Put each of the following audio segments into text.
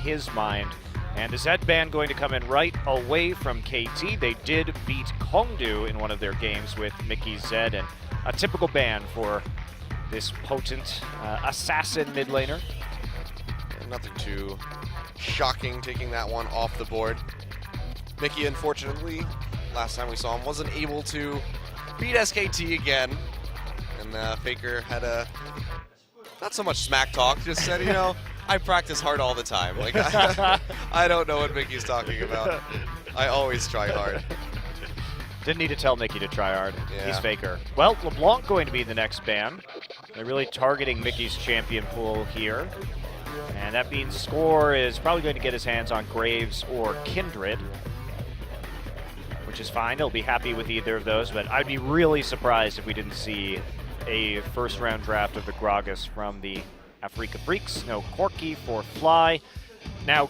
his mind. And the Zed ban going to come in right away from KT. They did beat Kongdu in one of their games with Mickey Zed, and a typical ban for this potent assassin mid laner. Nothing too shocking taking that one off the board. Mickey, unfortunately, last time we saw him, wasn't able to beat SKT again. And Faker had a, not so much smack talk, just said, you know, I practice hard all the time. Like, I don't know what Mickey's talking about. I always try hard. Didn't need to tell Mickey to try hard. Yeah. He's Faker. Well, LeBlanc going to be the next ban. They're really targeting Mickey's champion pool here. And that means Score is probably going to get his hands on Graves or Kindred, which is fine. He'll be happy with either of those, but I'd be really surprised if we didn't see a first-round draft of the Gragas from the Afreeca Freecs. No Corki for Fly. Now,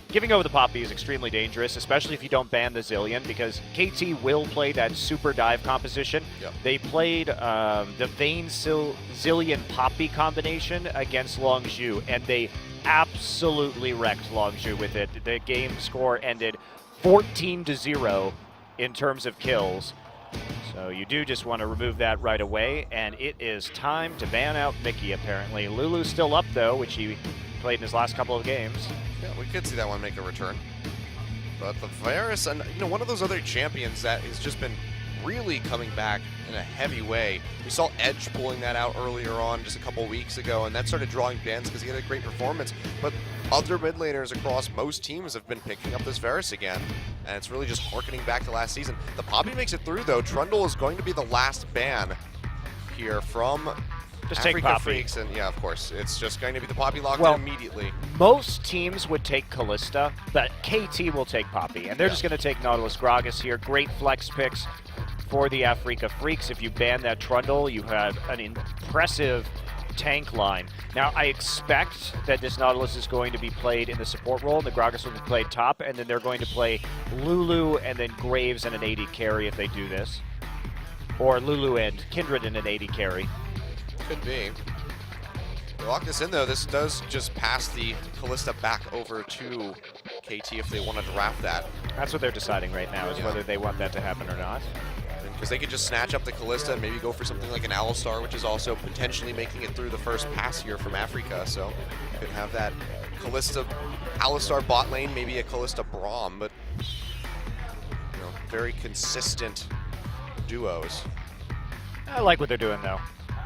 giving over the Poppy is extremely dangerous, especially if you don't ban the Zillion, because KT will play that super dive composition. Yep. They played the Vayne Zillion Poppy combination against Longzhu, and they absolutely wrecked Longzhu with it. The game score ended 14-0 in terms of kills. So you do just want to remove that right away, and it is time to ban out Mickey, apparently. Lulu's still up, though, which he played in his last couple of games. Yeah, we could see that one make a return. But the Varus, and you know, one of those other champions that has just been really coming back in a heavy way. We saw Edge pulling that out earlier on just a couple weeks ago, and that started drawing bans because he had a great performance. But other mid laners across most teams have been picking up this Varus again, and it's really just harkening back to last season. The Poppy makes it through, though. Trundle is going to be the last ban here from Just take Afreeca Poppy. Freecs, and yeah, of course, it's just going to be the Poppy locked in immediately. Most teams would take Kalista, but KT will take Poppy, and they're just going to take Nautilus Gragas here. Great flex picks for the Afreeca Freecs. If you ban that Trundle, you have an impressive tank line. Now, I expect that this Nautilus is going to be played in the support role, and the Gragas will be played top, and then they're going to play Lulu and then Graves and an AD carry if they do this. Or Lulu and Kindred in an AD carry. Could be. To lock this in, though, this does just pass the Kalista back over to KT if they want to draft that. That's what they're deciding right now, is whether they want that to happen or not. Because they could just snatch up the Kalista and maybe go for something like an Alistar, which is also potentially making it through the first pass here from Afreeca. So you could have that Kalista Alistar bot lane, maybe a Kalista Braum, but you know, very consistent duos. I like what they're doing, though.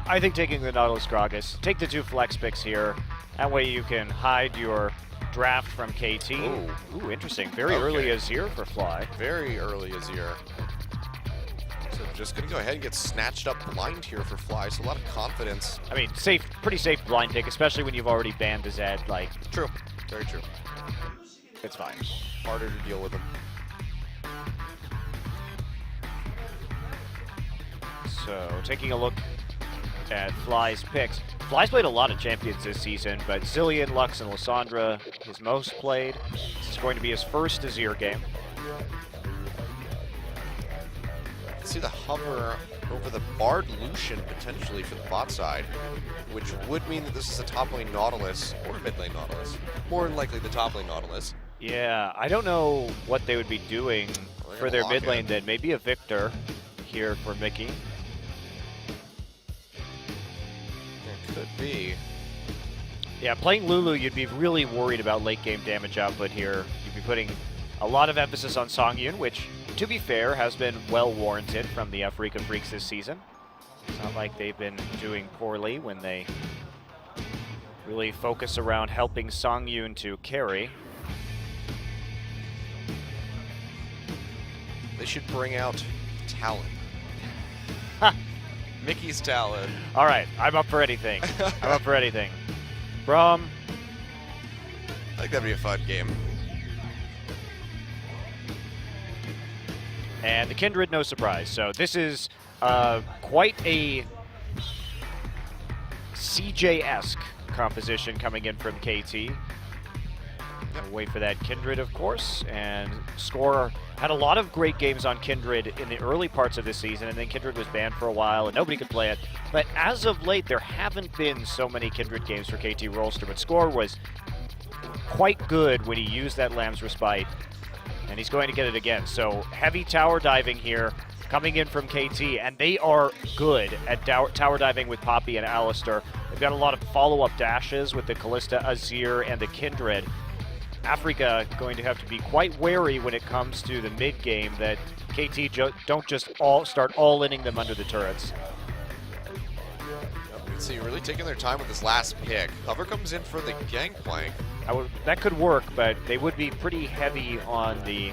I think taking the Nautilus Gragas, take the 2 flex picks here. That way you can hide your draft from KT. Ooh, interesting. Very early Azir for Fly. Very early Azir. So just going to go ahead and get snatched up blind here for Fly. So a lot of confidence. I mean, pretty safe blind pick, especially when you've already banned the Zed. Like, true. Very true. It's fine. Harder to deal with them. So taking a look at Fly's picks. Fly's played a lot of champions this season, but Zillion, Lux, and Lissandra, his most played. This is going to be his first Azir game. See the hover over the Bard Lucian potentially for the bot side, which would mean that this is a top lane Nautilus or mid lane Nautilus. More than likely the top lane Nautilus. Yeah, I don't know what they would be doing for their mid lane then. Maybe a Victor here for Mickey. Could be. Yeah, playing Lulu, you'd be really worried about late game damage output here. You'd be putting a lot of emphasis on Songyun, which, to be fair, has been well warranted from the Afreeca Freecs this season. It's not like they've been doing poorly when they really focus around helping Songyun to carry. They should bring out Talon. Mickey's Talon. All right, I'm up for anything. I'm up for anything. Braum. I think that'd be a fun game. And the Kindred, no surprise. So this is quite a CJ-esque composition coming in from KT. Wait for that Kindred, of course, and Score had a lot of great games on Kindred in the early parts of this season, and then Kindred was banned for a while and nobody could play it. But as of late, there haven't been so many Kindred games for KT Rolster, but Score was quite good when he used that Lamb's Respite, and he's going to get it again. So heavy tower diving here coming in from KT, and they are good at tower diving with Poppy and Alistar. They've got a lot of follow-up dashes with the Kalista, Azir, and the Kindred. Afreeca going to have to be quite wary when it comes to the mid game that KT don't just start all-inning them under the turrets. So you're really taking their time with this last pick. Cover comes in for the gangplank. That could work, but they would be pretty heavy on the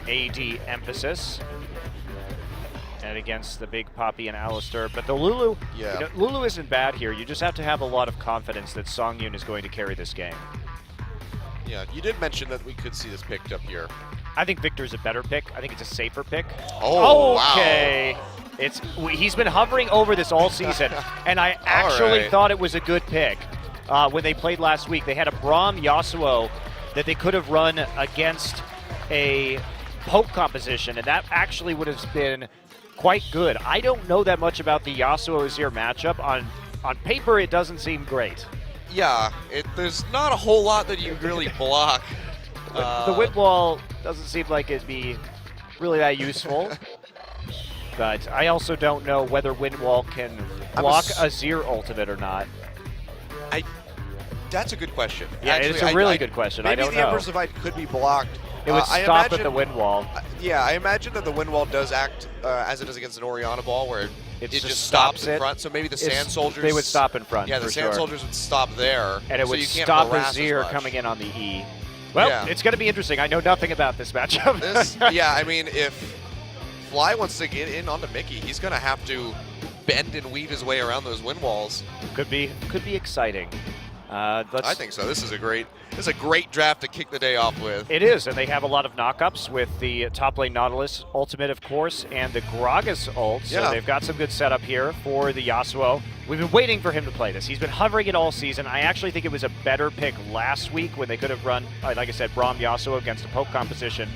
AD emphasis. And against the big Poppy and Alistar. But the Lulu, Lulu isn't bad here. You just have to have a lot of confidence that Songyun is going to carry this game. Yeah, you did mention that we could see this picked up here. I think Victor's a better pick. I think it's a safer pick. Oh, okay. Wow. He's been hovering over this all season, and I actually thought it was a good pick when they played last week. They had a Braum Yasuo that they could have run against a poke composition, and that actually would have been quite good. I don't know that much about the Yasuo-Azir matchup. On paper, it doesn't seem great. Yeah, there's not a whole lot that you really block. The wind wall doesn't seem like it'd be really that useful. But I also don't know whether wind wall can block Azir ultimate or not. That's a good question. Yeah, actually, it's a really good question. I don't know. Maybe the Emperor's Divide could be blocked. It would stop at the wind wall. Yeah, I imagine that the wind wall does act as it does against an Orianna ball, where it just stops in front. So maybe the Sand Soldiers... They would stop in front, yeah, the Sand Soldiers would stop there. And it would stop Azir coming in on the E. Well, it's going to be interesting. I know nothing about this matchup. Yeah, I mean, if Fly wants to get in onto Mickey, he's going to have to bend and weave his way around those wind walls. Could be exciting. I think so. This is a great draft to kick the day off with. It is, and they have a lot of knockups with the top lane Nautilus ultimate, of course, and the Gragas ult. So they've got some good setup here for the Yasuo. We've been waiting for him to play this. He's been hovering it all season. I actually think it was a better pick last week when they could have run, like I said, Braum Yasuo against a poke composition.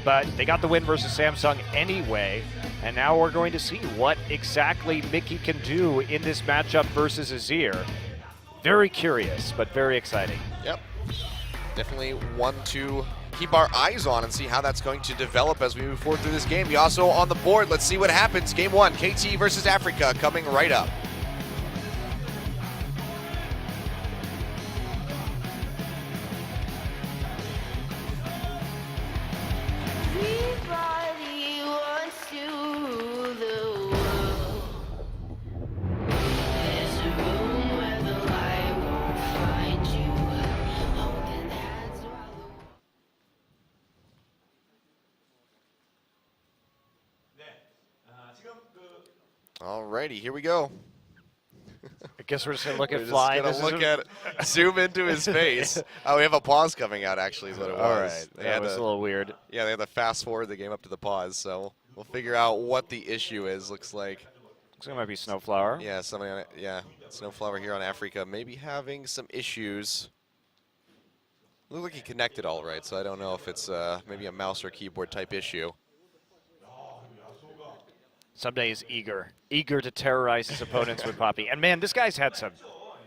But they got the win versus Samsung anyway, and now we're going to see what exactly Mickey can do in this matchup versus Azir. Very curious, but very exciting. Yep. Definitely one to keep our eyes on and see how that's going to develop as we move forward through this game. Yasuo on the board. Let's see what happens. Game 1, KT versus Afreeca coming right up. Alrighty, here we go. I guess we're just going to look at Fly. Just gonna look at it, zoom into his face. Oh, we have a pause coming out, actually, is what it was. All right, that was a little weird. Yeah, they had to fast forward the game up to the pause, so we'll figure out what the issue is. Looks like it might be Snowflower. Yeah, somebody on it. Yeah, Snowflower here on Afreeca, maybe having some issues. Looked like he connected all right, so I don't know if it's maybe a mouse or keyboard type issue. Someday is eager to terrorize his opponents with Poppy. And man, this guy's had some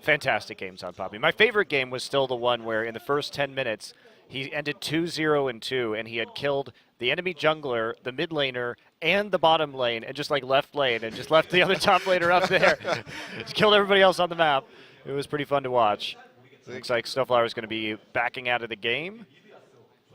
fantastic games on Poppy. My favorite game was still the one where in the first 10 minutes, he ended 2-0-2, and he had killed the enemy jungler, the mid laner, and the bottom lane, and just like left lane, and just left the other top laner up there. Just killed everybody else on the map. It was pretty fun to watch. Looks like Snowflower is going to be backing out of the game.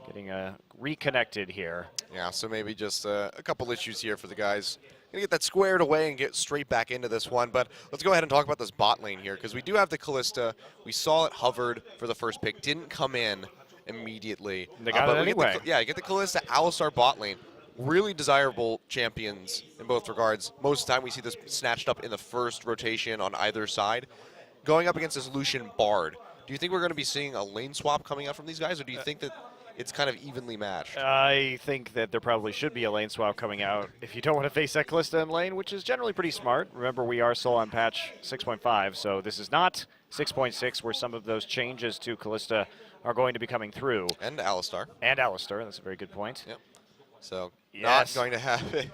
Getting reconnected here. Yeah, so maybe just a couple issues here for the guys. Gonna get that squared away and get straight back into this one, but let's go ahead and talk about this bot lane here, because we do have the Kalista. We saw it hovered for the first pick, didn't come in immediately. They got it anyway. You get the Kalista, Alistar bot lane. Really desirable champions in both regards. Most of the time we see this snatched up in the first rotation on either side. Going up against this Lucian Bard, do you think we're going to be seeing a lane swap coming out from these guys, or do you think that it's kind of evenly matched? I think that there probably should be a lane swap coming out if you don't want to face that Kalista in lane, which is generally pretty smart. Remember, we are still on patch 6.5, so this is not 6.6 where some of those changes to Kalista are going to be coming through. And Alistar. And Alistar, that's a very good point. Yep. So, not going to have it.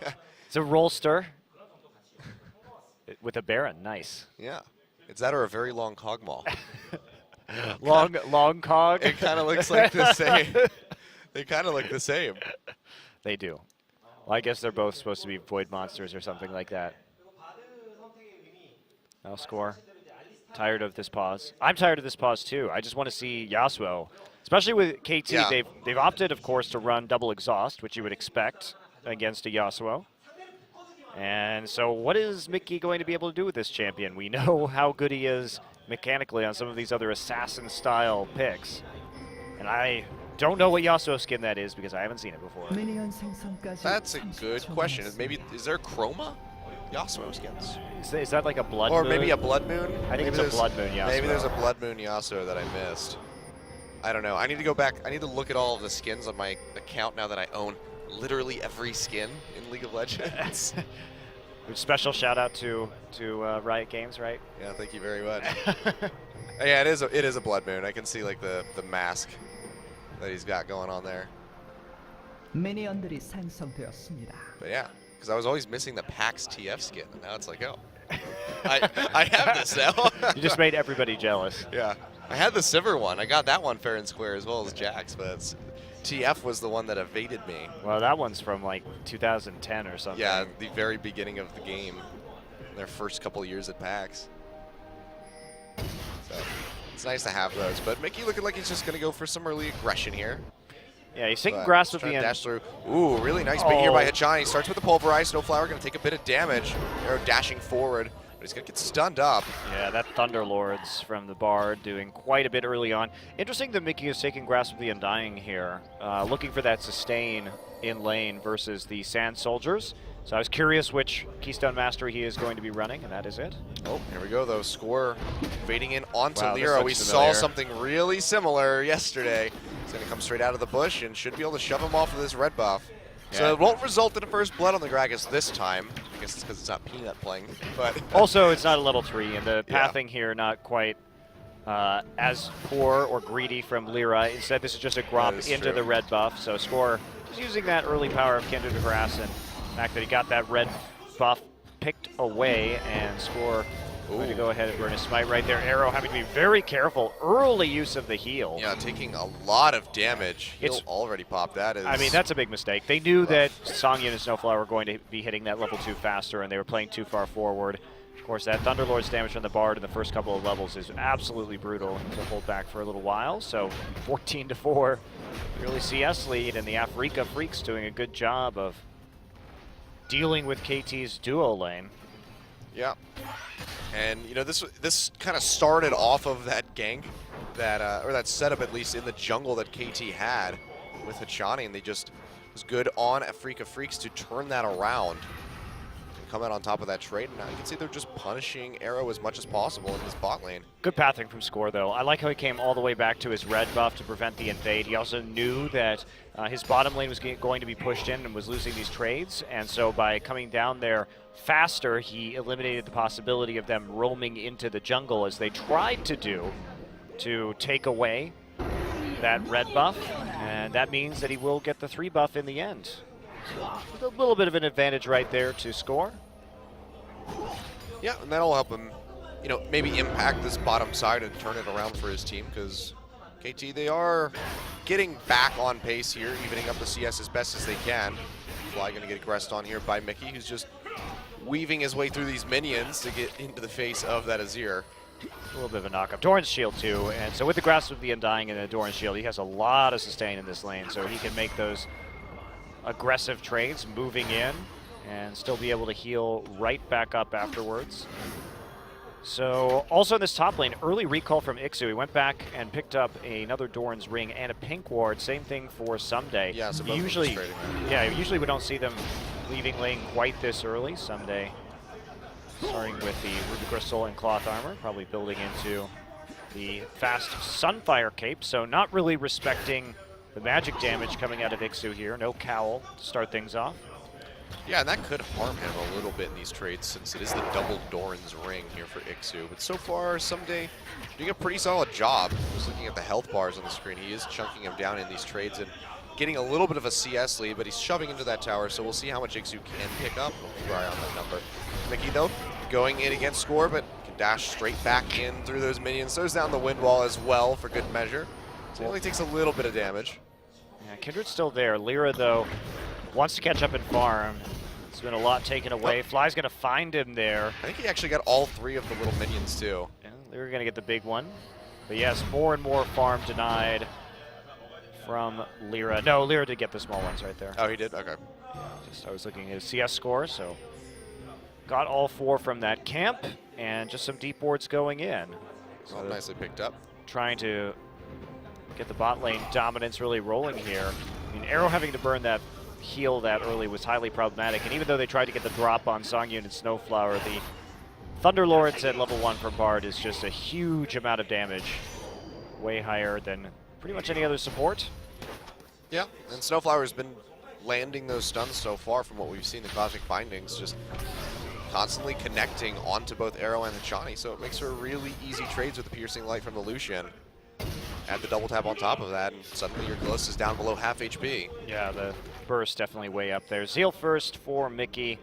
It's a Rolster with a Baron, nice. Yeah. It's that or a very long Cogmaw. long cog. It kind of looks like the same. They kind of look the same. They do. Well, I guess they're both supposed to be void monsters or something like that. I'll score. Tired of this pause. I'm tired of this pause too. I just want to see Yasuo, especially with KT. Yeah. They've opted, of course, to run double exhaust, which you would expect against a Yasuo. And so what is Mickey going to be able to do with this champion? We know how good he is mechanically on some of these other assassin-style picks. And I don't know what Yasuo skin that is because I haven't seen it before. That's a good question. Is there chroma Yasuo skins? Is that like a blood Or moon? maybe a blood moon? I think it's a blood moon Yasuo. Maybe there's a blood moon Yasuo that I missed. I don't know. I need to go back. I need to look at all of the skins on my account now that I own literally every skin in League of Legends. Special shout out to Riot Games, right? Yeah, thank you very much. Yeah, it is a blood moon. I can see like the mask that he's got going on there. But yeah, because I was always missing the PAX TF skin, and now it's like, oh, I have this now. You just made everybody jealous. Yeah, I had the Sivir one. I got that one fair and square as well as Jax, but TF was the one that evaded me. Well, that one's from like 2010 or something. Yeah, the very beginning of the game, their first couple of years at PAX. So it's nice to have those. But Mickey looking like he's just going to go for some early aggression here. Yeah, he's taking grasp of the end. Dash through. Ooh, really nice bait here by Hachani. He starts with the pulverize. Snowflower going to take a bit of damage. Arrow dashing forward, but he's going to get stunned up. Yeah, that Thunderlords from the Bard doing quite a bit early on. Interesting that Mickey is taking grasp of the Undying here, looking for that sustain in lane versus the Sand Soldiers. So I was curious which Keystone Mastery he is going to be running, and that is it. Oh, here we go, though. Score fading in onto Wow, Lero. We this looks saw familiar. something really similar yesterday. He's going to come straight out of the bush and should be able to shove him off with this red buff. So Yeah. it won't result in a first blood on the Gragas this time. I guess it's because it's not Peanut playing. But Also, it's not a level 3, and the Yeah. pathing here not quite as poor or greedy from Lyra. Instead, this is just a gromp is into true. the red buff. So Score just using that early power of Kindred of Grass and the fact that he got that red buff picked away, and Score going to go ahead and burn his smite right there. Arrow having to be very careful. Early use of the heal. yeah, taking a lot of damage. He'll It's- already pop. That is. I mean, that's a big mistake. They knew that Songyun and Snowflower were going to be hitting that level 2 faster, and they were playing too far forward. Of course, that Thunderlord's damage from the Bard in the first couple of levels is absolutely brutal to hold back for a little while. So 14-4, early CS lead, and the Afreeca Freecs doing a good job of dealing with KT's duo lane. Yeah. And you know, this kind of started off of that gank that or that setup at least in the jungle that KT had with Hachani, and they just was good on Afreeca Freecs to turn that around and come out on top of that trade. And now you can see they're just punishing Arrow as much as possible in this bot lane. Good pathing from Score, though. I like how he came all the way back to his red buff to prevent the invade. He also knew that his bottom lane was going to be pushed in and was losing these trades, and so by coming down there faster, he eliminated the possibility of them roaming into the jungle as they tried to do to take away that red buff, and that means that he will get the 3 buff in the end. So a little bit of an advantage right there to Score. Yeah, and that'll help him, you know, maybe impact this bottom side and turn it around for his team, because KT, they are getting back on pace here, evening up the CS as best as they can. Fly going to get aggressed on here by Mickey, who's just weaving his way through these minions to get into the face of that Azir. A little bit of a knock-up. Doran's shield, too, and so with the Grasp of the Undying and the Doran's shield, he has a lot of sustain in this lane, so he can make those aggressive trades, moving in, and still be able to heal right back up afterwards. So, also in this top lane, early recall from Ixu. He went back and picked up another Doran's Ring and a Pink Ward. Same thing for Someday. Yeah, so both of them usually, trading that. usually we don't see them leaving lane quite this early. Someday starting with the Ruby Crystal and Cloth Armor, probably building into the fast Sunfire Cape. So not really respecting the magic damage coming out of Ixu here. No Cowl to start things off. Yeah, and that could harm him a little bit in these trades, since it is the double Doran's Ring here for Ixu. But so far, Someday doing a pretty solid job. Just looking at the health bars on the screen, he is chunking him down in these trades and getting a little bit of a CS lead, but he's shoving into that tower, so we'll see how much Ixu can pick up. We'll keep our eye on that number. Mickey, though, going in against Score, but can dash straight back in through those minions. Throws down the wind wall as well for good measure. So he only takes a little bit of damage. Yeah, Kindred's still there. Lyra, though, wants to catch up and farm. There's been a lot taken away. Fly's going to find him there. I think he actually got all 3 of the little minions, too. Yeah, Lyra going to get the big one. But yes, more and more farm denied from Lyra. No, Lyra did get the small ones right there. Oh, he did? Okay. I was looking at his CS score, so got all 4 from that camp, and just some deep boards going in. So All nicely picked up. Trying to get the bot lane dominance really rolling here. I mean, Arrow having to burn that heal that early was highly problematic, and even though they tried to get the drop on Songyun and Snowflower, the Thunderlords at level 1 for Bard is just a huge amount of damage. Way higher than pretty much any other support. Yeah, and Snowflower's been landing those stuns so far from what we've seen, the Cosmic Bindings, just constantly connecting onto both Arrow and Hachani, so it makes for really easy trades with the Piercing Light from the Lucian. Add the double tap on top of that, and suddenly your Glyss is down below half HP. Yeah, the burst definitely way up there. Zeal first for Mickey.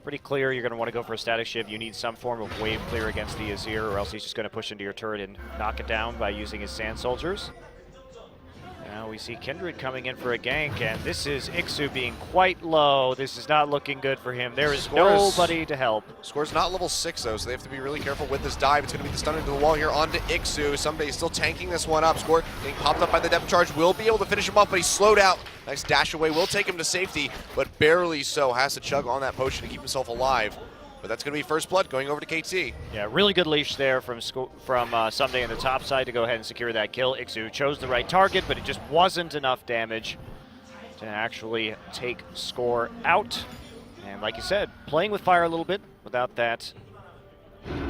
Pretty clear you're going to want to go for a static shiv. You need some form of wave clear against the Azir, or else he's just going to push into your turret and knock it down by using his Sand Soldiers. Now we see Kindred coming in for a gank, and this is Ixu being quite low. This is not looking good for him. There is nobody to help. Score's not level 6 though, so they have to be really careful with this dive. It's going to be the stun into the wall here onto Ixu. Somebody's still tanking this one up. Score getting popped up by the depth charge. Will be able to finish him off, but he's slowed out. Nice dash away. Will take him to safety, but barely so. Has to chug on that potion to keep himself alive. But that's going to be first blood going over to KT. Yeah, really good leash there from Someday on the top side to go ahead and secure that kill. Ixu chose the right target, but it just wasn't enough damage to actually take Score out. And like you said, playing with fire a little bit without that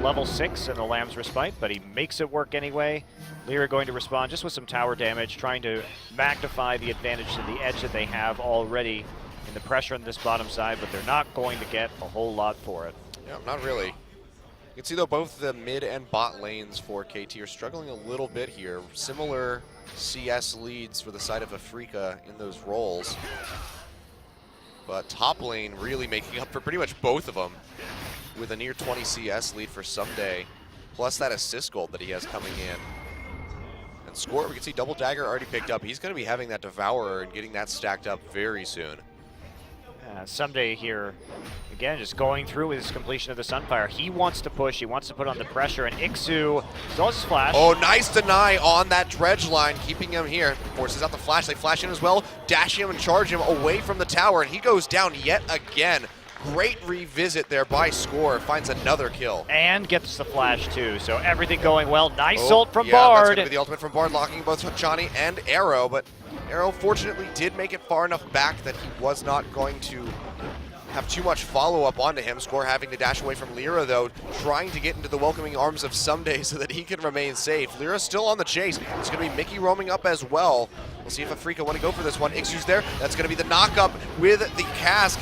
level 6 and the Lamb's Respite, but he makes it work anyway. Lyra going to respond just with some tower damage, trying to magnify the advantage to the edge that they have already in the pressure on this bottom side, but they're not going to get a whole lot for it. Yeah, not really. You can see though both the mid and bot lanes for KT are struggling a little bit here. Similar CS leads for the side of Afreeca in those roles. But top lane really making up for pretty much both of them with a near 20 CS lead for Someday, plus that assist gold that he has coming in. And Score, we can see Double Dagger already picked up. He's going to be having that Devourer and getting that stacked up very soon. Someday here, again, just going through with his completion of the Sunfire. He wants to push, he wants to put on the pressure, and Ixu still has his flash. Oh, nice deny on that dredge line, keeping him here. Forces out the flash, they flash in as well, dash him and charge him away from the tower, and he goes down yet again. Great revisit there by Score, finds another kill. And gets the flash too, so everything going well. Nice ult from Bard. That's gonna be the ultimate from Bard, locking both Hachani and Arrow, but Arrow fortunately did make it far enough back that he was not going to have too much follow-up onto him. Score having to dash away from Lyra though, trying to get into the welcoming arms of Someday so that he can remain safe. Lyra's still on the chase. It's gonna be Mickey roaming up as well. We'll see if Afreeca want to go for this one. Ixu's there. That's gonna be the knock-up with the cask.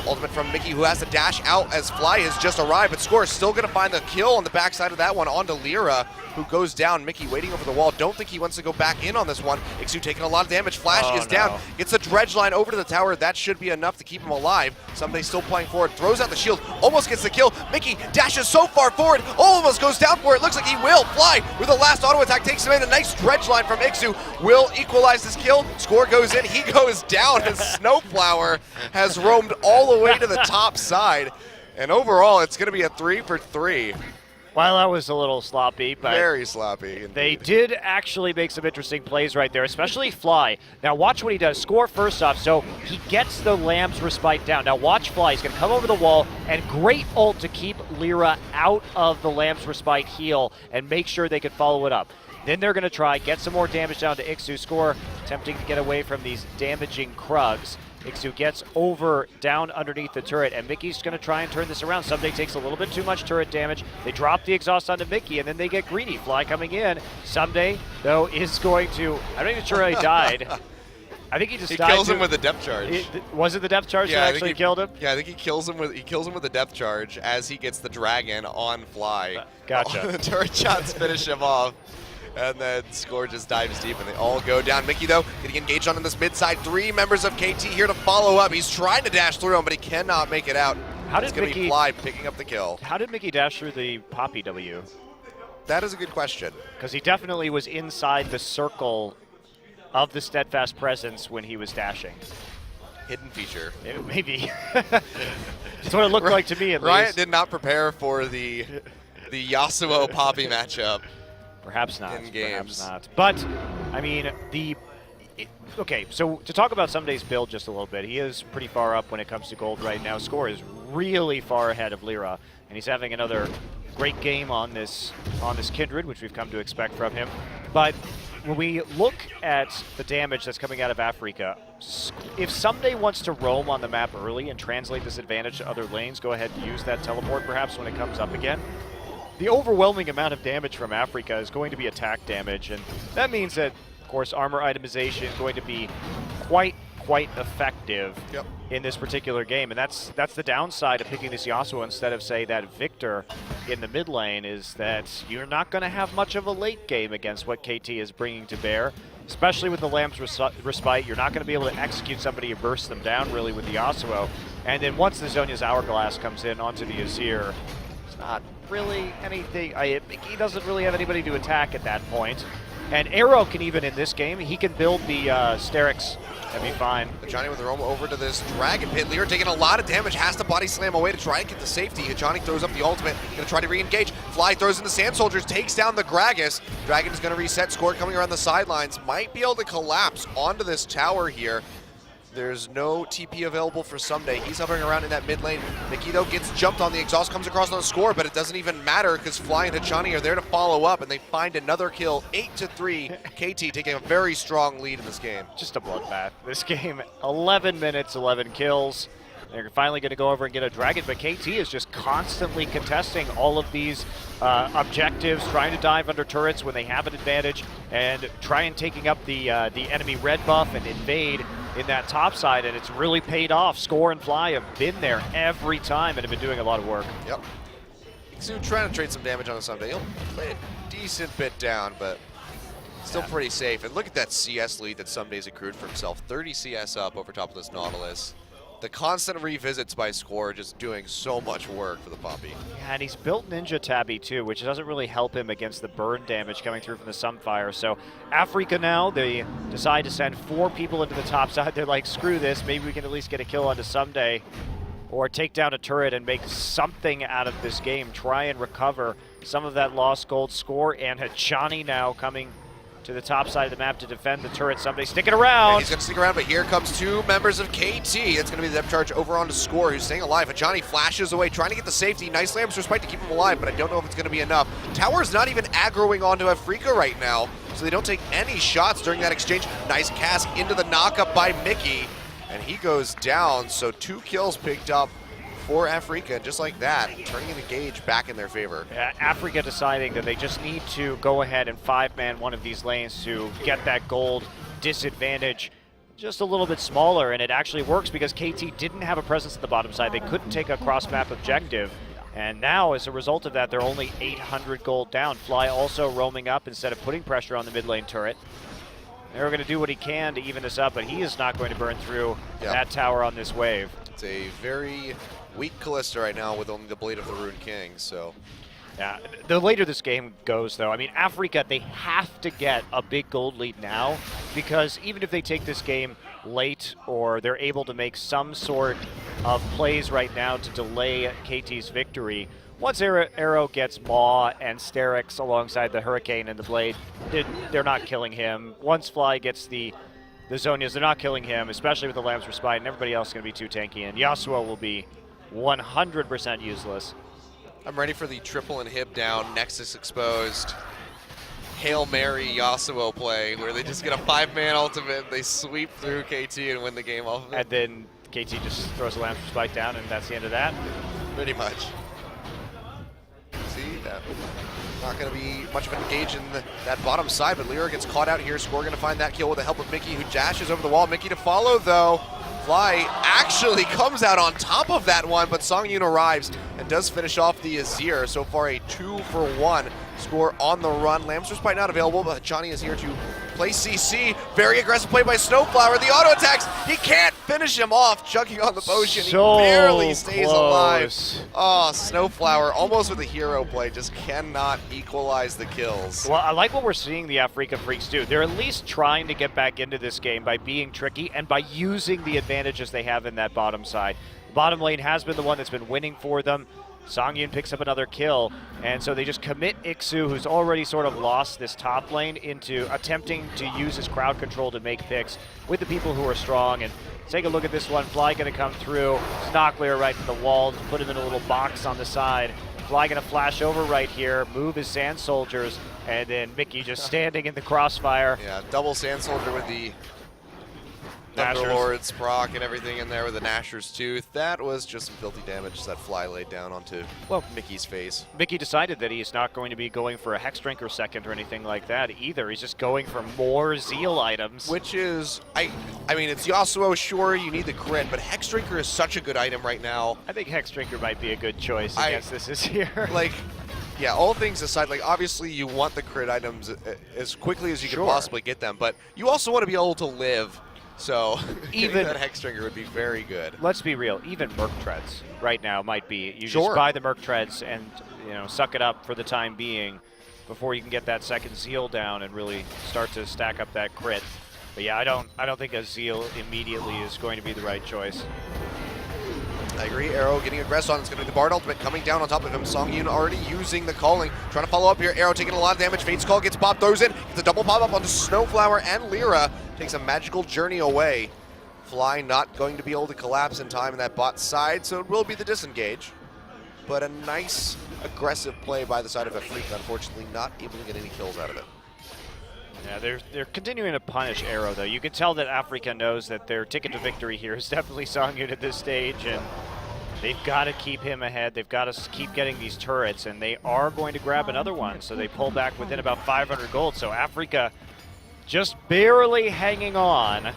Ultimate from Mickey, who has to dash out as Fly has just arrived, but Score is still going to find the kill on the backside of that one onto Lyra, who goes down. Mickey waiting over the wall. Don't think he wants to go back in on this one. Ixu taking a lot of damage. Flash is down. Gets the dredge line over to the tower. That should be enough to keep him alive. Someday still playing forward. Throws out the shield. Almost gets the kill. Mickey dashes so far forward. Almost goes down for it. Looks like he will. Fly with the last auto attack takes him in. A nice dredge line from Ixu will equalize this kill. Score goes in. He goes down as Snowflower has roamed all the way to the top side. And overall, it's going to be a 3 for 3. Well, that was a little sloppy, but very sloppy. Indeed. They did actually make some interesting plays right there, especially Fly. Now watch what he does. Score first off, so he gets the Lamb's Respite down. Now watch Fly. He's going to come over the wall, and great ult to keep Lyra out of the Lamb's Respite heal and make sure they can follow it up. Then they're going to try, get some more damage down to Ixu. Score attempting to get away from these damaging Krugs. Ixu gets over, down underneath the turret, and Mickey's going to try and turn this around. Someday takes a little bit too much turret damage. They drop the exhaust onto Mickey, and then they get greedy. Fly coming in. Someday, though, is going to, I'm not even sure how he died. I think he just died. He kills him with a depth charge. Was it the depth charge that actually killed him? Yeah, I think he kills him with a depth charge as he gets the dragon on Fly. Gotcha. The turret shots finish him off. And then Score just dives deep, and they all go down. Mickey, though, getting engaged on this mid side. 3 members of KT here to follow up. He's trying to dash through him, but he cannot make it out. How did It's going to be Mickey? Fly picking up the kill. How did Mickey dash through the Poppy W? That is a good question. Because he definitely was inside the circle of the Steadfast presence when he was dashing. Hidden feature. Maybe. That's what it looked like to me, at Riot least. did not prepare for the Yasuo Poppy matchup. Perhaps not. In games. Perhaps not. But, I mean, okay, so to talk about Sunday's build just a little bit, he is pretty far up when it comes to gold right now. Score is really far ahead of Lyra, and he's having another great game on this Kindred, which we've come to expect from him. But when we look at the damage that's coming out of Afreeca, if Someday wants to roam on the map early and translate this advantage to other lanes, go ahead and use that teleport perhaps when it comes up again. The overwhelming amount of damage from Afreeca is going to be attack damage, and that means that, of course, armor itemization is going to be quite effective in this particular game, and that's the downside of picking this Yasuo instead of, say, that Victor in the mid lane, is that you're not going to have much of a late game against what KT is bringing to bear, especially with the Lamb's Respite. You're not going to be able to execute somebody or burst them down really with the Yasuo, and then once the Zhonya's Hourglass comes in onto the Azir, it's not really anything. He doesn't really have anybody to attack at that point. And Arrow can even, in this game, he can build the Sterix. That'd be fine. Ajani with the roam over to this Dragon Pit. Lyra taking a lot of damage, has to body slam away to try and get the safety. Ajani throws up the ultimate, gonna try to re-engage. Fly throws in the Sand Soldiers, takes down the Gragas. Dragon is gonna reset, Score coming around the sidelines. Might be able to collapse onto this tower here. There's no TP available for Someday. He's hovering around in that mid lane. Mickey, though, gets jumped on. The exhaust comes across on the Score, but it doesn't even matter because Fly and Hachani are there to follow up, and they find another kill. 8-3. KT taking a very strong lead in this game. Just a bloodbath. This game, 11 minutes, 11 kills. They're finally going to go over and get a Dragon, but KT is just constantly contesting all of these objectives, trying to dive under turrets when they have an advantage, and try and taking up the enemy red buff and invade in that top side, and it's really paid off. Score and Fly have been there every time and have been doing a lot of work. Yep. Xu trying to trade some damage on Someday. He'll play a decent bit down, but still pretty safe. And look at that CS lead that Someday's accrued for himself. 30 CS up over top of this Nautilus. The constant revisits by Score just doing so much work for the Poppy. Yeah, and he's built Ninja Tabby too, which doesn't really help him against the burn damage coming through from the Sunfire. So Afreeca now, they decide to send 4 people into the top side. They're like, screw this, maybe we can at least get a kill onto Someday, or take down a turret and make something out of this game. Try and recover some of that lost gold. Score and Hachani now coming to the top side of the map to defend the turret. Someday sticking around. Yeah, he's going to stick around, but here comes 2 members of KT. It's going to be the depth charge over onto Score, who's staying alive. Ajani flashes away, trying to get the safety. Nice Lamb's Respite to keep him alive, but I don't know if it's going to be enough. Tower's not even aggroing onto Afreeca right now, so they don't take any shots during that exchange. Nice cast into the knockup by Mickey, and he goes down, so 2 kills picked up for Afreeca, just like that, turning the gauge back in their favor. Yeah, Afreeca deciding that they just need to go ahead and 5-man one of these lanes to get that gold disadvantage just a little bit smaller, and it actually works because KT didn't have a presence at the bottom side. They couldn't take a cross-map objective, and now as a result of that, they're only 800 gold down. Fly also roaming up instead of putting pressure on the mid lane turret. They're going to do what he can to even this up, but he is not going to burn through that tower on this wave. It's a very weak Kalista right now with only the Blade of the Rune King, so. Yeah, the later this game goes, though, I mean, Afreeca, they have to get a big gold lead now, because even if they take this game late or they're able to make some sort of plays right now to delay KT's victory, once Arrow gets Maw and Sterix alongside the Hurricane and the Blade, they're not killing him. Once Fly gets the Zhonyas, they're not killing him, especially with the Lamb's Respite, and everybody else is going to be too tanky, and Yasuo will be 100% useless. I'm ready for the triple inhib down, Nexus exposed, Hail Mary Yasuo play, where they just get a 5-man ultimate, they sweep through KT and win the game off of it. And then KT just throws a Lamb's Respite down, and that's the end of that. Pretty much. See, that not going to be much of an engage in that bottom side, but Lyra gets caught out here. Score going to find that kill with the help of Mickey, who dashes over the wall. Mickey to follow, though. Fly actually comes out on top of that one, but Songyun arrives and does finish off the Azir. So far a 2-for-1 Score on the run. Lamb's Respite not available, but Johnny is here to Play CC, very aggressive play by Snowflower. The auto attacks, he can't finish him off, chugging on the potion. So he barely stays alive. close. Oh, Snowflower, almost with a hero play, just cannot equalize the kills. Well, I like what we're seeing the Afreeca Freecs do. They're at least trying to get back into this game by being tricky and by using the advantages they have in that bottom side. The bottom lane has been the one that's been winning for them. Songyun picks up another kill, and so they just commit Ixu, who's already sort of lost this top lane, into attempting to use his crowd control to make picks with the people who are strong. And take a look at this one. Fly going to come through, Snocklear right in the wall, put him in a little box on the side. Fly going to flash over right here, move his Sand Soldiers, and then Mickey just standing in the crossfire. Yeah, double Sand Soldier with the Nashor's. Thunderlord's proc and everything in there with the Nashor's Tooth. That was just some filthy damage that Fly laid down onto Mickey's face. Mickey decided that he's not going to be going for a Hex Drinker second or anything like that either. He's just going for more Zeal items. Which is, I mean, it's Yasuo, sure, you need the crit, but Hex Drinker is such a good item right now. I think Hex Drinker might be a good choice against this here. Like, yeah, all things aside, like, obviously you want the crit items as quickly as you can possibly get them, but you also want to be able to live. So even that Hex Drinker would be very good. Let's be real, even Merc Treads right now might be. You Sure. just buy the Merc Treads and, you know, suck it up for the time being before you can get that second Zeal down and really start to stack up that crit. But yeah, I don't think a Zeal immediately is going to be the right choice. I agree. Arrow getting aggressed on. It's going to be the Bard ultimate coming down on top of him. Songyun already using the calling. Trying to follow up here. Arrow taking a lot of damage. Fate's Call gets popped, throws in. Gets a double pop up onto Snowflower and Lyra. Takes a magical journey away. Fly not going to be able to collapse in time in that bot side, so it will be the disengage. But a nice aggressive play by the side of Afreeca. Unfortunately, not able to get any kills out of it. Yeah, they're continuing to punish Arrow, though. You can tell that Afreeca knows that their ticket to victory here is definitely Songyun at this stage, and they've got to keep him ahead. They've got to keep getting these turrets, and they are going to grab another one, so they pull back within about 500 gold. So Afreeca just barely hanging on,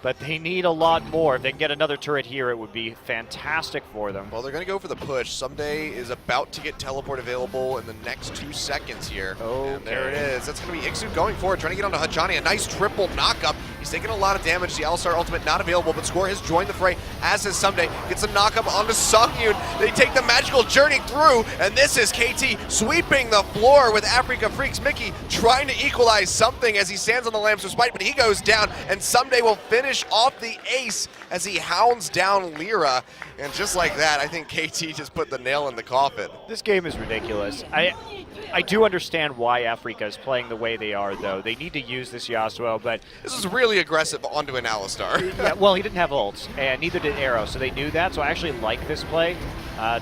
but they need a lot more. If they can get another turret here, it would be fantastic for them. Well, they're going to go for the push. Someday is about to get teleport available in the next 2 seconds here. Okay. And there it is. That's going to be Ixu going forward, trying to get onto Hajani. A nice triple knockup. He's taking a lot of damage. The Alistar ultimate not available, but Score has joined the fray, as is Someday. Gets a knockup onto Songyun. They take the magical journey through, and this is KT sweeping the floor with Afreeca Freecs. Mickey trying to equalize something as he stands on the Lamb's Respite, but he goes down, and Someday will finish off the ace as he hounds down Lyra. And just like that, I think KT just put the nail in the coffin. This game is ridiculous. I do understand why Afreeca is playing the way they are, though. They need to use this Yasuo, but... This is really aggressive onto an Alistar. Yeah, well, he didn't have ults, and neither did Arrow, so they knew that, so I actually like this play.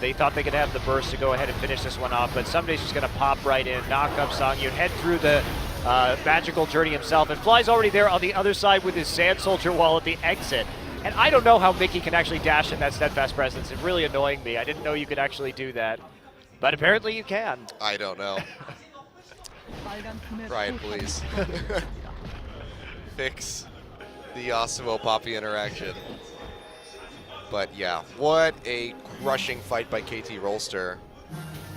They thought they could have the burst to go ahead and finish this one off, but Someday's just going to pop right in, knock up Songyun, head through the magical journey himself, and Fly's already there on the other side with his Sand Soldier wall at the exit. And I don't know how Mickey can actually dash in that Steadfast Presence. It's really annoying me. I didn't know you could actually do that. But apparently you can. I don't know. Riot, please. Fix the Yasuo Poppy interaction. But yeah, what a crushing fight by KT Rolster.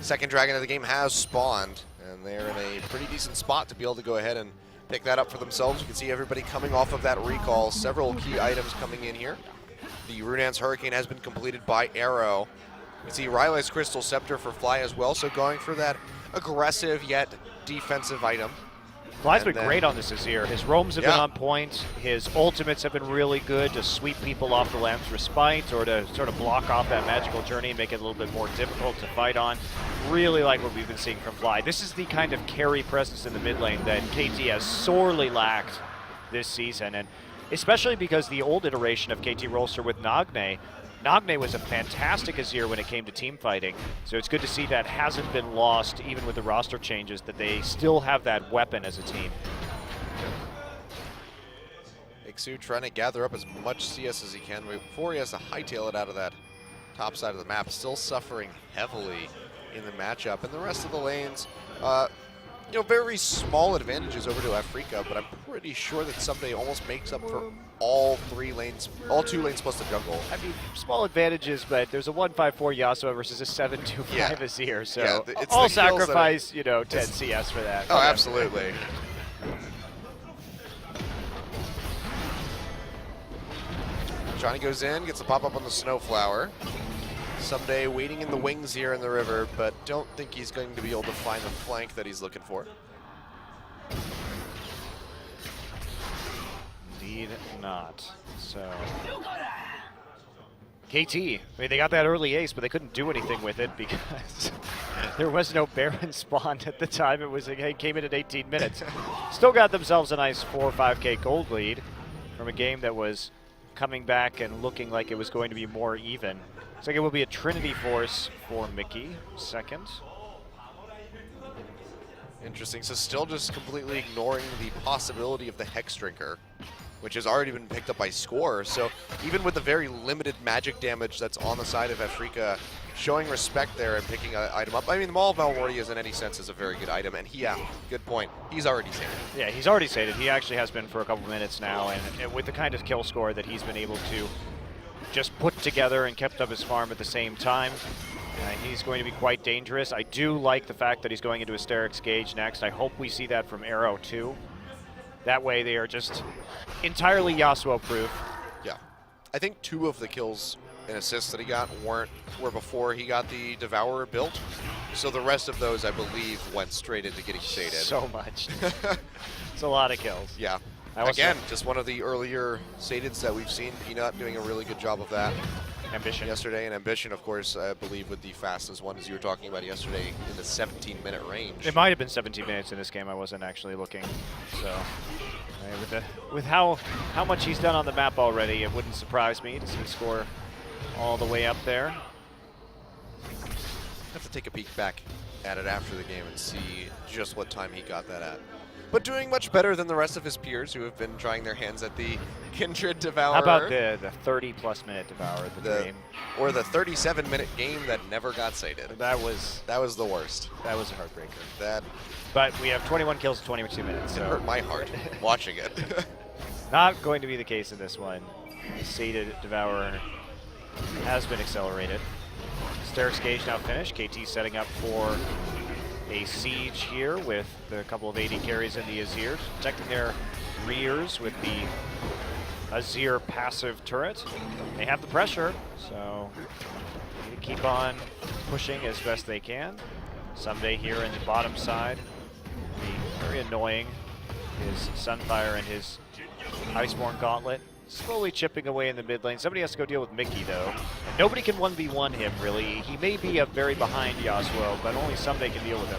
Second dragon of the game has spawned, and they're in a pretty decent spot to be able to go ahead and pick that up for themselves. You can see everybody coming off of that recall. Several key items coming in here. The Runaan's Hurricane has been completed by Arrow. You can see Riley's Crystal Scepter for Fly as well, so going for that aggressive yet defensive item. Fly's been great on this Azir. His roams have been Yeah. on point. His ultimates have been really good to sweep people off the Lamb's Respite or to sort of block off that magical journey and make it a little bit more difficult to fight on. Really like what we've been seeing from Fly. This is the kind of carry presence in the mid lane that KT has sorely lacked this season, and especially because the old iteration of KT Rolster with Nagne was a fantastic Azir when it came to team fighting, so it's good to see that hasn't been lost even with the roster changes, that they still have that weapon as a team. Ixu trying to gather up as much CS as he can before he has to hightail it out of that top side of the map. Still suffering heavily in the matchup, and the rest of the lanes, you know, very small advantages over to Afreeca, but I'm pretty sure that Someday almost makes up for all 2 lanes plus the jungle. I mean, small advantages, but there's a 154 Yasuo versus a 725 Azir, so Yeah, it's I'll the kills that sacrifice, you know, 10 CS for that. Oh, absolutely. Johnny goes in, gets a pop-up on the Snowflower. Someday waiting in the wings here in the river, but don't think he's going to be able to find the flank that he's looking for. Indeed not. So KT, I mean, they got that early ace, but they couldn't do anything with it because there was no Baron spawn at the time. It came in at 18 minutes. Still got themselves a nice 4 or 5K gold lead from a game that was coming back and looking like it was going to be more even. Looks like it will be a Trinity Force for Mickey, second. Interesting. So still just completely ignoring the possibility of the Hex Drinker, which has already been picked up by Score. So even with the very limited magic damage that's on the side of Afreeca, showing respect there and picking an item up. I mean, the Maul of Malmortius in any sense is a very good item, and good point. He's already sated. Yeah, he's already sated. He actually has been for a couple minutes now, and with the kind of kill score that he's been able to just put together and kept up his farm at the same time, he's going to be quite dangerous. I do like the fact that he's going into Asterix Gauge next. I hope we see that from Arrow too. That way they are just entirely Yasuo-proof. Yeah. I think 2 of the kills and assists that he got were before he got the Devourer built. So the rest of those, I believe, went straight into getting sated. So much. It's a lot of kills. Yeah. Again, just one of the earlier sateds that we've seen. Peanut doing a really good job of that. Ambition. Yesterday, and Ambition, of course, I believe with the fastest one, as you were talking about yesterday, in the 17-minute range. It might have been 17 minutes in this game. I wasn't actually looking. So with how much he's done on the map already, it wouldn't surprise me to see Score all the way up there. Have to take a peek back at it after the game and see just what time he got that at. But doing much better than the rest of his peers who have been trying their hands at the Kindred Devourer. How about the 30-plus minute Devourer, the dream? Or the 37-minute game that never got sated. That was the worst. That was a heartbreaker. But we have 21 kills in 22 minutes. It hurt my heart watching it. Not going to be the case in this one. The sated Devourer has been accelerated. Asterix Gauge now finished. KT setting up for a siege here with a couple of AD carries in the Azir, protecting their rears with the Azir passive turret. They have the pressure, so they need to keep on pushing as best they can. Someday here in the bottom side, be very annoying. His Sunfire and his Iceborne Gauntlet slowly chipping away in the mid lane. Somebody has to go deal with Mickey, though. And nobody can 1v1 him, really. He may be a very behind Yasuo, but only Someday can deal with him.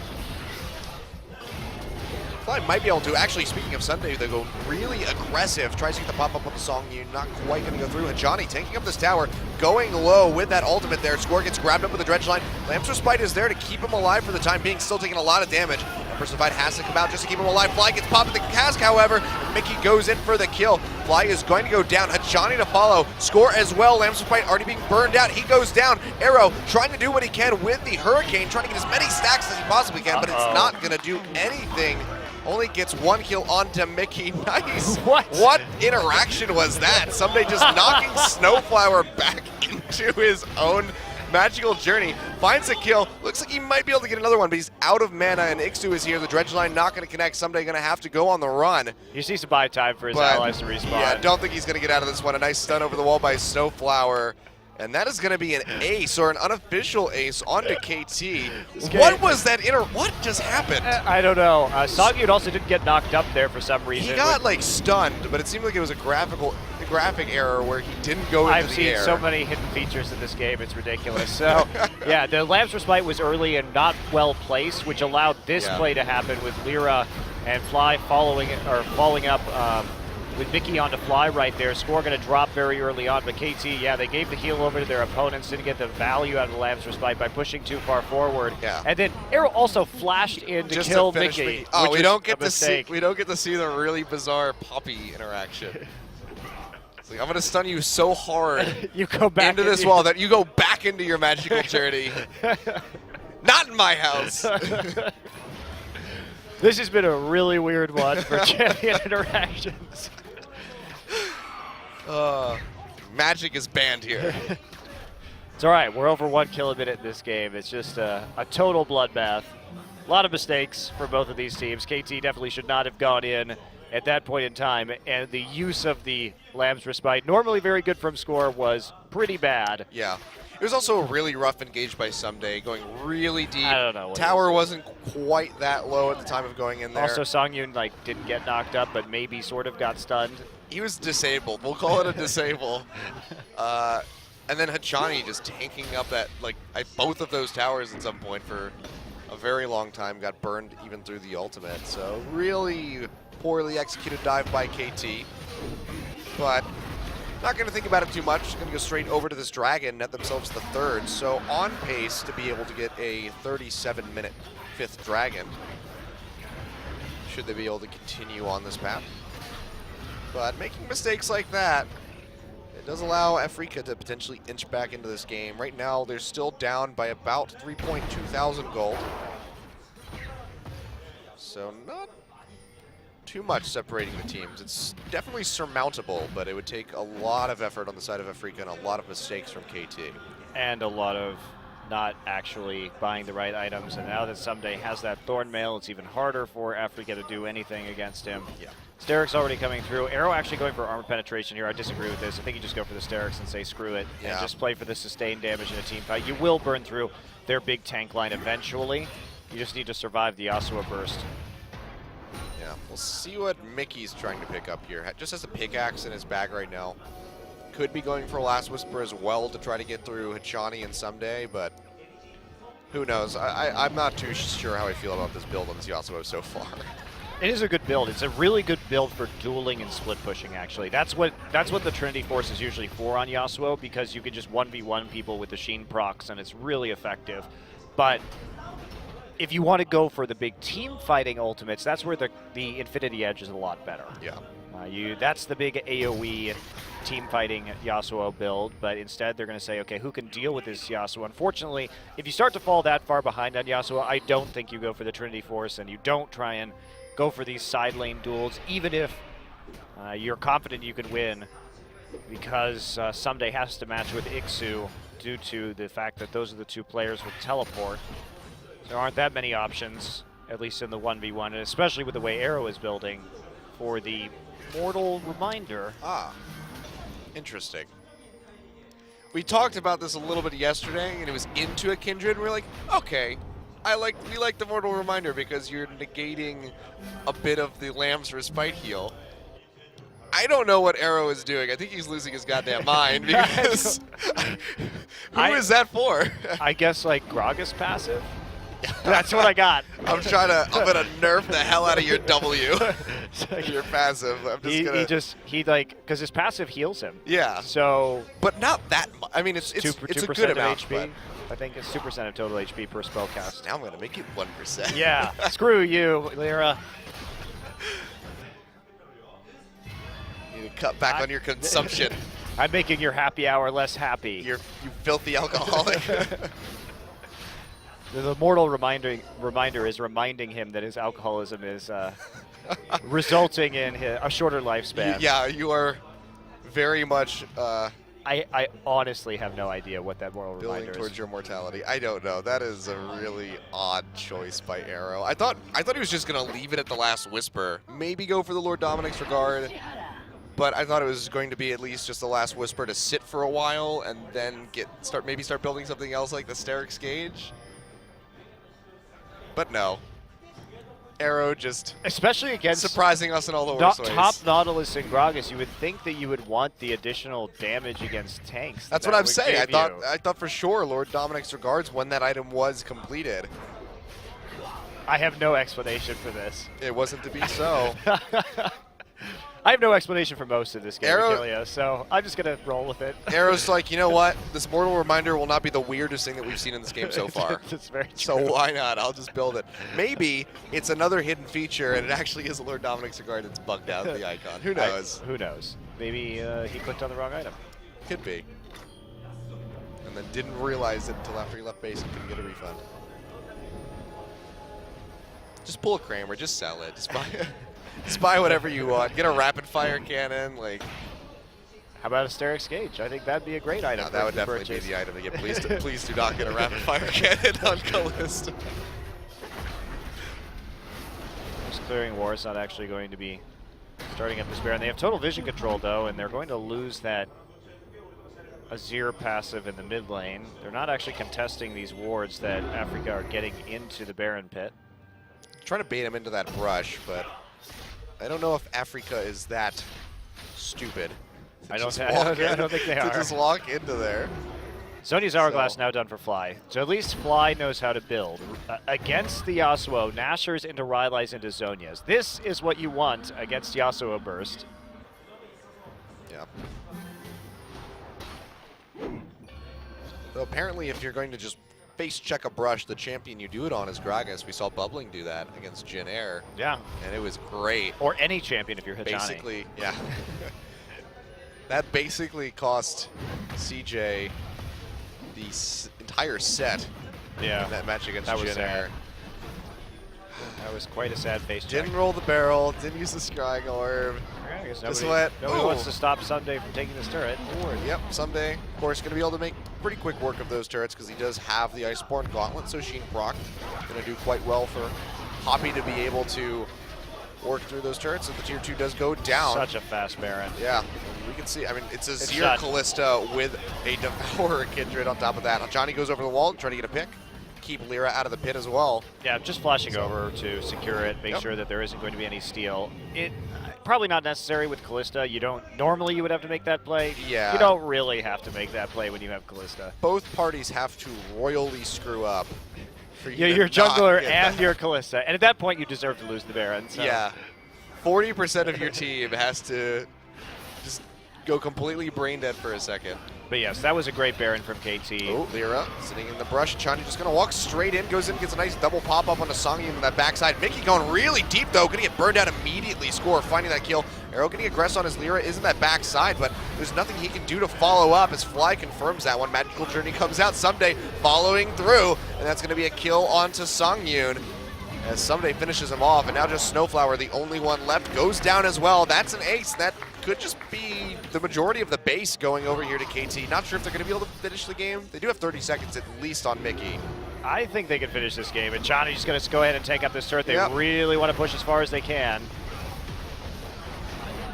Fly might be able to. Actually, speaking of Sunday, they go really aggressive. Tries to get the pop-up on the Song Yu. Not quite going to go through. And Johnny taking up this tower, going low with that ultimate there. Score gets grabbed up with the Dredge Line. Lamb's Respite is there to keep him alive for the time being. Still taking a lot of damage. Persified has to come out just to keep him alive. Fly gets popped at the cask, however. And Mickey goes in for the kill. Fly is going to go down. Johnny to follow. Score as well. Lamb's Respite already being burned out. He goes down. Arrow trying to do what he can with the Hurricane. Trying to get as many stacks as he possibly can, but it's not going to do anything. Only gets 1 kill onto Mickey. Nice. What interaction was that? Somebody just knocking Snowflower back into his own magical journey. Finds a kill. Looks like he might be able to get another one, but he's out of mana, and Ixtu is here. The Dredge Line not going to connect. Someday going to have to go on the run. He just needs to buy time for his allies to respawn. Yeah, don't think he's going to get out of this one. A nice stun over the wall by Snowflower. And that is going to be an ace, or an unofficial ace, onto KT. What was that what just happened? I don't know. Song Yu also didn't get knocked up there for some reason. He got, like, stunned, but it seemed like it was a graphic error where he didn't go into the air. I've seen so many hidden features in this game, it's ridiculous. So, yeah, the Lamb's Respite was early and not well placed, which allowed this play to happen with Lyra and Fly falling up with Mickey onto Fly right there. Score going to drop very early on, but KT, yeah, they gave the heal over to their opponents, didn't get the value out of the Lamb's Respite by pushing too far forward. Yeah. And then Arrow also flashed in to kill Mickey. Oh, we don't get to see the really bizarre Poppy interaction. It's like, I'm going to stun you so hard you go back into this wall that you go back into your magical journey. Not in my house. This has been a really weird one for champion interactions. Magic is banned here. It's all right. We're over 1 kill a minute in this game. It's just a total bloodbath. A lot of mistakes for both of these teams. KT definitely should not have gone in at that point in time, and the use of the Lamb's Respite, normally very good from score, was pretty bad. Yeah. It was also really rough engaged by Someday, going really deep. I don't know what Tower wasn't quite that low at the time of going in there. Also, Songyun didn't get knocked up, but maybe sort of got stunned. He was disabled. We'll call it a disable. And then Hachani just tanking up that both of those towers at some point for a very long time. Got burned even through the ultimate. So really poorly executed dive by KT. But not going to think about it too much. Going to go straight over to this Dragon, net themselves the third. So on pace to be able to get a 37-minute 5th Dragon. Should they be able to continue on this path. But making mistakes like that, it does allow Afreeca to potentially inch back into this game. Right now, they're still down by about 3.2 thousand gold. So not too much separating the teams. It's definitely surmountable, but it would take a lot of effort on the side of Afreeca and a lot of mistakes from KT. And a lot of not actually buying the right items. And now that Someday has that Thorn Mail, it's even harder for Afreeca to do anything against him. Yeah. Steric's already coming through. Arrow actually going for armor penetration here. I disagree with this. I think you just go for the Steric's and say screw it, and just play for the sustained damage in a team fight. You will burn through their big tank line eventually. You just need to survive the Yasuo burst. Yeah, we'll see what Mickey's trying to pick up here. Just has a pickaxe in his bag right now. Could be going for a Last Whisper as well to try to get through Hachani and Someday, but who knows? I'm not too sure how I feel about this build on this Yasuo so far. It is a good build. It's a really good build for dueling and split pushing, actually. That's what the Trinity Force is usually for on Yasuo, because you can just 1v1 people with the Sheen procs, and it's really effective. But if you want to go for the big team fighting ultimates, that's where the Infinity Edge is a lot better. Yeah. That's the big AoE team fighting Yasuo build, but instead they're going to say, okay, who can deal with this Yasuo? Unfortunately, if you start to fall that far behind on Yasuo, I don't think you go for the Trinity Force, and you don't try and go for these side lane duels, even if you're confident you can win, because Someday has to match with Ixu due to the fact that those are the two players with teleport. There aren't that many options, at least in the 1v1, and especially with the way Arrow is building for the Mortal Reminder. Ah, interesting. We talked about this a little bit yesterday, and it was into a Kindred, and we're like, okay, we like the Mortal Reminder because you're negating a bit of the Lamb's Respite heal. I don't know what Arrow is doing. I think he's losing his goddamn mind because who is that for? I guess Gragas passive? That's what I got. I'm gonna nerf the hell out of your W. Your passive. Because his passive heals him. Yeah. So, but not that much. I mean, it's a good amount. HP. I think it's 2% of total HP per spell cast. Now I'm gonna make it 1%. Yeah. Screw you, Lyra. You need to cut back on your consumption. I'm making your happy hour less happy. You filthy alcoholic. The Mortal Reminder is reminding him that his alcoholism is resulting in a shorter lifespan. Yeah, you are very much... I honestly have no idea what that Mortal Reminder is. Building towards your mortality. I don't know. That is a really odd choice by Arrow. I thought he was just going to leave it at the Last Whisper. Maybe go for the Lord Dominic's Regard. But I thought it was going to be at least just the Last Whisper to sit for a while and then start building something else like the Steric's Gauge. But no. Arrow just especially against surprising us in all the worst ways. Top Nautilus and Gragas, you would think that you would want the additional damage against tanks. That's what I'm saying. I thought for sure Lord Dominic's Regards when that item was completed. I have no explanation for this. It wasn't to be so. I have no explanation for most of this game, Achillea, so I'm just going to roll with it. Arrow's like, you know what? This Mortal Reminder will not be the weirdest thing that we've seen in this game so far. That's very true. So why not? I'll just build it. Maybe it's another hidden feature, and it actually is a Lord Dominic's Regard that's bugged out the icon. Who knows? Who knows? Maybe he clicked on the wrong item. Could be. And then didn't realize it until after he left base and couldn't get a refund. Just pull a Kramer. Just sell it. Just buy whatever you want. Get a rapid fire cannon. How about a Steric's Gauge? I think that'd be a great item. No, that would definitely be the item to get. Please do not get a rapid fire cannon on Callisto. Just clearing war is not actually going to be starting up this Baron. They have total vision control, though, and they're going to lose that Azir passive in the mid lane. They're not actually contesting these wards that Afreeca are getting into the Baron pit. Trying to bait him into that brush, but I don't know if Afreeca is that stupid. I don't think they are. To just walk into there. Zhonya's Hourglass now done for Fly. So at least Fly knows how to build. Against the Yasuo, Nashor's into Rylai's into Zhonya's. This is what you want against Yasuo Burst. Yeah. So apparently if you're going to just face check a brush, the champion you do it on is Gragas. We saw Bubbling do that against Jin Air. Yeah. And it was great. Or any champion if you're Hajani. Basically, yeah. That basically cost CJ the entire set in that match against Jin Air. That was quite a sad face check. Didn't roll the barrel, didn't use the Scrying Orb. I guess Just nobody wants to stop Sunday from taking this turret. Yep, Sunday, of course, going to be able to make pretty quick work of those turrets because he does have the Iceborne Gauntlet, so Sheen proc. Going to do quite well for Hoppy to be able to work through those turrets, and the tier 2 does go down. Such a fast Baron. Yeah, we can see, I mean, it's a Azir Callista with a Devourer Kindred on top of that. Johnny goes over the wall, trying to get a pick. Keep Lyra out of the pit as well. Yeah, just flashing over to secure it, make sure that there isn't going to be any steal. Probably not necessary with Callista. Normally you would have to make that play. Yeah. You don't really have to make that play when you have Callista. Both parties have to royally screw up. Yeah, your jungler and your Callista. And at that point, you deserve to lose the Baron. So. Yeah. 40% of your team has to just go completely brain dead for a second. But yes, that was a great Baron from KT. Oh, Lyra sitting in the brush. Chani just going to walk straight in, goes in, gets a nice double pop-up on the Songyun on that backside. Mickey going really deep, though. Going to get burned out immediately. Score, finding that kill. Arrow getting aggressed on his Lyra is in that backside, but there's nothing he can do to follow up as Fly confirms that one. Magical Journey comes out. Someday following through, and that's going to be a kill onto Songyun as Someday finishes him off, and now just Snowflower, the only one left, goes down as well. That's an ace. That could just be the majority of the base going over here to KT. Not sure if they're going to be able to finish the game. They do have 30 seconds at least on Mickey. I think they can finish this game, and Johnny's going to go ahead and take up this turret. They really want to push as far as they can.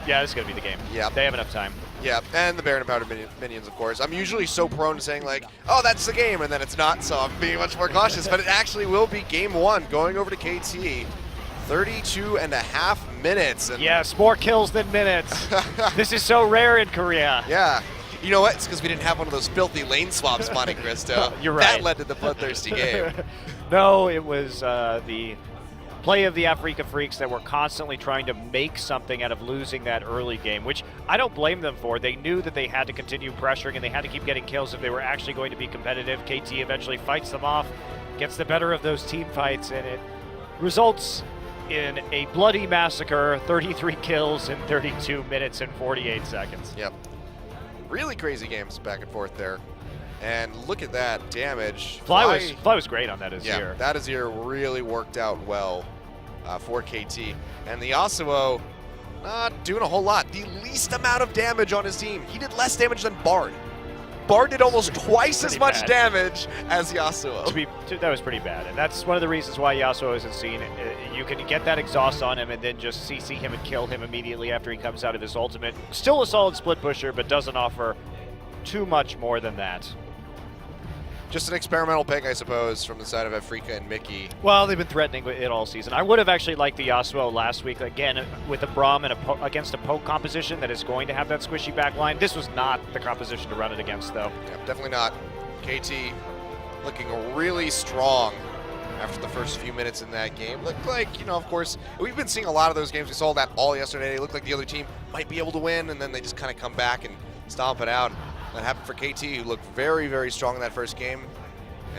Yeah, this is going to be the game. Yeah. They have enough time. Yeah, and the Baron empowered minions, of course. I'm usually so prone to saying, like, oh, that's the game, and then it's not, so I'm being much more cautious. But it actually will be game 1, going over to KT. 32.5 minutes. And yes, more kills than minutes. This is so rare in Korea. Yeah. You know what? It's because we didn't have one of those filthy lane swaps, Monte Cristo. You're right. That led to the bloodthirsty game. No, it was the play of the Afreeca Freecs that were constantly trying to make something out of losing that early game, which I don't blame them for. They knew that they had to continue pressuring and they had to keep getting kills if they were actually going to be competitive. KT eventually fights them off, gets the better of those team fights, and it results in a bloody massacre, 33 kills in 32 minutes and 48 seconds. Yep. Really crazy games back and forth there. And look at that damage. Fly was great on that Azir. Yeah, that Azir really worked out well for KT. And the Yasuo not doing a whole lot. The least amount of damage on his team. He did less damage than Bard. Bard did almost twice as much damage as Yasuo. That was pretty bad, and that's one of the reasons why Yasuo isn't seen. You can get that exhaust on him and then just CC him and kill him immediately after he comes out of his ultimate. Still a solid split pusher, but doesn't offer too much more than that. Just an experimental pick, I suppose, from the side of Afreeca and Mickey. Well, they've been threatening it all season. I would have actually liked the Yasuo last week, again, with a Braum and against a poke composition that is going to have that squishy backline. This was not the composition to run it against, though. Yeah, definitely not. KT looking really strong after the first few minutes in that game. Looked like, you know, of course, we've been seeing a lot of those games. We saw that all yesterday. It looked like the other team might be able to win, and then they just kind of come back and stomp it out. That happened for KT, who looked very, very strong in that first game.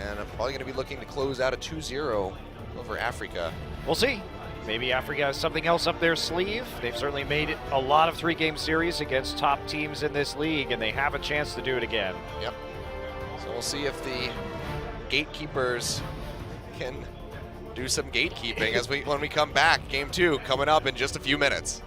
And I'm probably going to be looking to close out a 2-0 over Afreeca. We'll see. Maybe Afreeca has something else up their sleeve. They've certainly made it a lot of 3-game series against top teams in this league, and they have a chance to do it again. Yep. So we'll see if the gatekeepers can do some gatekeeping when we come back. Game 2 coming up in just a few minutes.